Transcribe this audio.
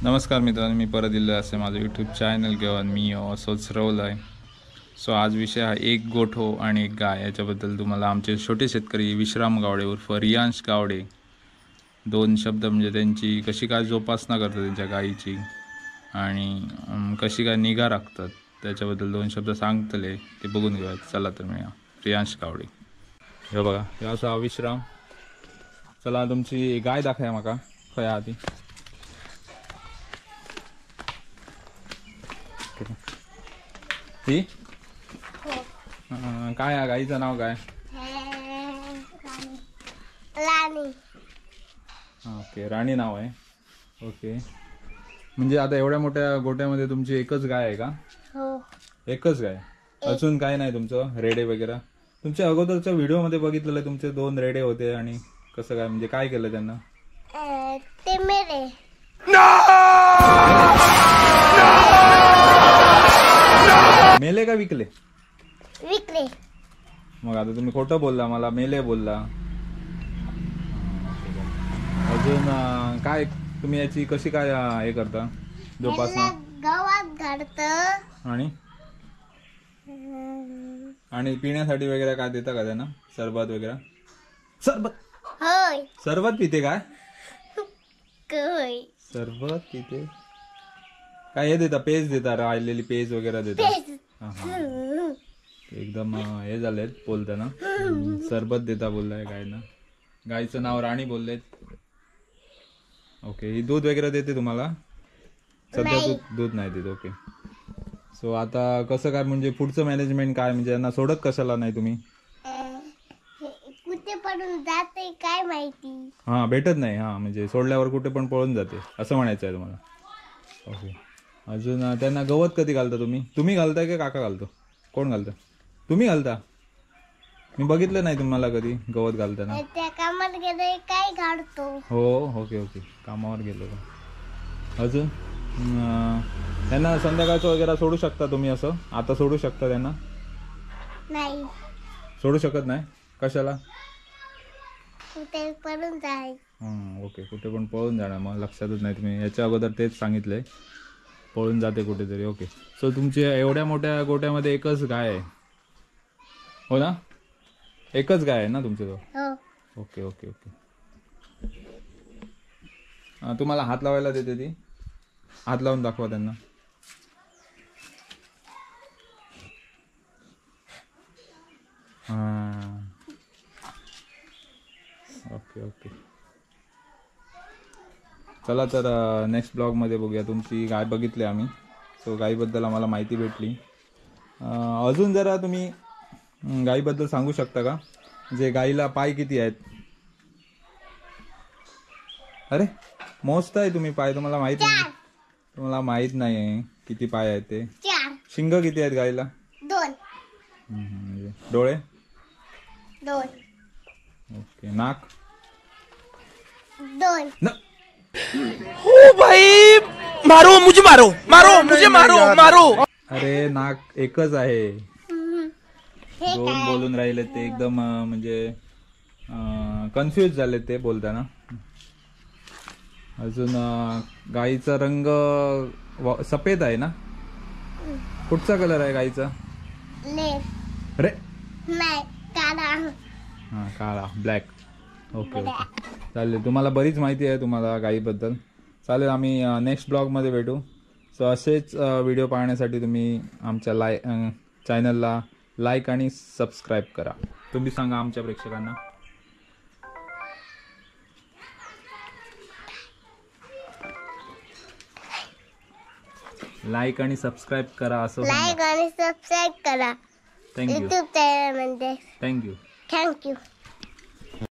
नमस्कार मित्रांनो, मी परत दिलं असे माझं यूट्यूब चॅनल घेऊन मी असंच रवलं आहे. सो आज विषय हा एक गोठो आणि एक गाय याच्याबद्दल तुम्हाला आमचे छोटे शेतकरी विश्राम गावडे उर्फ रियांश गावडे दोन शब्द म्हणजे त्यांची कशी काय जोपासना करतात त्यांच्या गायीची आणि कशी काय निगा राखतात त्याच्याबद्दल दोन शब्द सांगतले ते बघून घेऊयात. चला तर मी रियांश गावडे. हे बघा, हे असा विश्राम. चला तुमची गाय दाखवा माका खया आधी. ती काय गाईचं नाव काय? राणी. ओके, राणी नाव आहे. ओके, म्हणजे आता एवढ्या मोठ्या गोट्यामध्ये तुमची एकच गाय आहे का? हो. एकच गाय, अजून काय नाही तुमचं रेडे वगैरे? तुमच्या अगोदरच्या व्हिडिओ मध्ये बघितलेलं तुमचे 2 रेडे होते आणि कसं काय म्हणजे काय केलं त्यांना? ते मेले. मेले का विकले? विकले. मग आता तुम्ही खोटं बोलला, मला मेले बोलला. अजून काय तुम्ही याची कशी काय हे करता जोपासना? गावात घालत आणि पिण्यासाठी वगैरे काय देता का त्यांना? सरबत वगैरे? सरबत? होय. सरबत पिते काय? होय. सरबत पिते काय? हे देता, पेज देता, राहिलेली पेज वगैरे देता? एकदम हे झालेत बोलताना. सरबत देता बोललाय गायना. गायचं नाव राणी बोललेत. ओके, ही दूध वगैरे देते तुम्हाला? सध्या दूध नाही देत. ओके, सो आता कसं काय म्हणजे पुढचं मॅनेजमेंट काय, म्हणजे यांना सोडत कशाला नाही तुम्ही? कुठे पडून जाते काय माहिती. हा, भेटत नाही. हा, म्हणजे सोडल्यावर कुठे पण पळून जाते असं म्हणायचं आहे तुम्हाला? ओके, अजून त्यांना गवत कधी घालता तुम्ही? तुम्ही घालताय की काका घालतो? कोण घालतं? तुम्ही घालता? मी बघितलं नाही तुम्हाला कधी गवत घालताना. त्या कामात गेले काय घालतो. हो, ओके ओके, कामावर गेलो का? अजून त्यांना संध्याकाळचं वगैरे सोडू शकता तुम्ही? असं आता सोडू शकता त्यांना? नाही, सोडू शकत नाही. कशाला? कुठे पडून जाय. ओके, कुठे पण पळून जाणार. मग लक्षातच नाही, तुम्ही याच्या अगोदर तेच सांगितलंय पळून जाते कुठेतरी. ओके, सो तुमच्या एवढ्या मोठ्या गोट्यामध्ये एकच गाय आहे हो ना? एकच गाय आहे ना तुमच्याजवळ? हो. Okay okay okay. तुम्हाला हात लावायला देते ती? हात लावून दाखवा त्यांना. ओके ओके, चला तर नेक्स्ट ब्लॉगमध्ये बघूया. तुमची गाय बघितली आम्ही, सो गायीबद्दल आम्हाला माहिती भेटली. अजून जरा तुम्ही गायीबद्दल सांगू शकता का? म्हणजे गायीला पाय किती आहेत? अरे मोजताय तुम्ही पाय, तुम्हाला माहित नाही? तुम्हाला माहित नाही आहे किती पाय आहेत ते? 4. शिंग किती आहेत गायीला? 2. म्हणजे डोळे? 2. ओके, नाक? 2. ओ भाई, मारो मुझे, मारो मारो मुझे, मारो मारो. अरे नाक एकच आहे. 2 बोलून राहिले ते एकदम म्हणजे कन्फ्यूज झाले ते बोलताना. अजून गाईचा रंग सफेद आहे ना? कुठचा कलर आहे गाईचा? अरे नाही, काळा. हा, काळा, ब्लॅक. ओके ओके, चालेल. तुम्हाला बरीच माहिती आहे तुम्हाला गाईबद्दल. चालेल, आम्ही नेक्स्ट ब्लॉगमध्ये भेटू. सो असेच व्हिडिओ पाहण्यासाठी तुम्ही आमच्या चॅनलला लाईक आणि सबस्क्राईब करा. तुम्ही सांगा आमच्या प्रेक्षकांना. लाईक आणि सबस्क्राईब करा असं. लाईक आणि सबस्क्राईब करा थँक्यू YouTube चॅनल मध्ये. थँक्यू. थँक्यू.